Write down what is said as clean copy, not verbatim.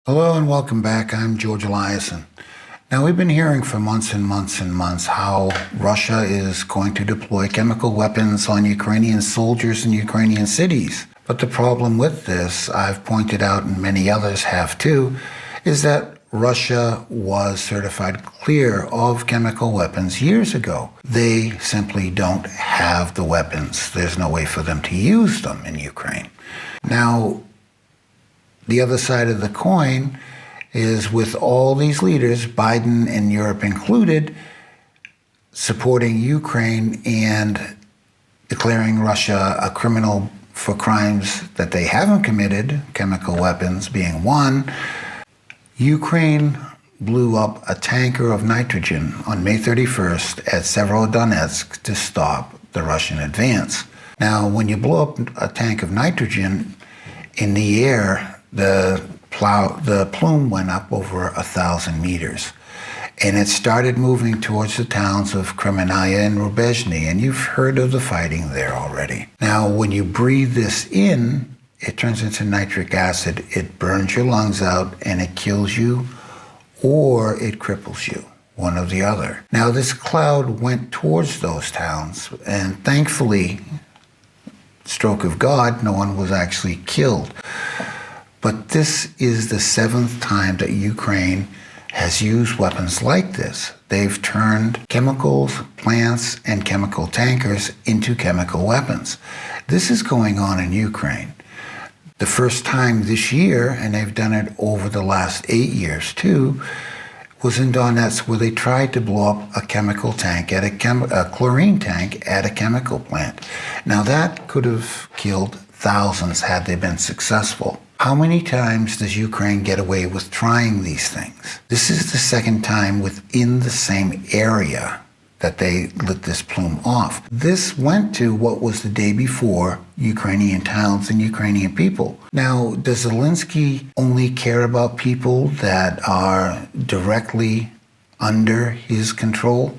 Hello and welcome back. I'm George Eliason. Now, we've been hearing for months and months and months how Russia is going to deploy chemical weapons on Ukrainian soldiers in Ukrainian cities. But the problem with this, I've pointed out and many others have too, is that Russia was certified clear of chemical weapons years ago. They simply don't have the weapons. There's no way for them to use them in Ukraine. Now, the other side of the coin is with all these leaders, Biden and Europe included, supporting Ukraine and declaring Russia a criminal for crimes that they haven't committed, chemical weapons being one. Ukraine blew up a tanker of nitrogen on May 31st at Severodonetsk to stop the Russian advance. Now, when you blow up a tank of nitrogen in the air, the plume went up over 1,000 meters, and it started moving towards the towns of Kremenaya and Rubezhny, and you've heard of the fighting there already. Now, when you breathe this in, it turns into nitric acid. It burns your lungs out, and it kills you, or it cripples you, one or the other. Now, this cloud went towards those towns, and thankfully, stroke of God, no one was actually killed. But this is the seventh time that Ukraine has used weapons like this. They've turned chemicals, plants, and chemical tankers into chemical weapons. This is going on in Ukraine. The first time this year, and they've done it over the last 8 years too, was in Donetsk, where they tried to blow up a chemical tank at a chlorine tank at a chemical plant. Now that could have killed thousands had they been successful. How many times does Ukraine get away with trying these things? This is the second time within the same area that they lit this plume off. This went to what was the day before Ukrainian towns and Ukrainian people. Now, does Zelensky only care about people that are directly under his control?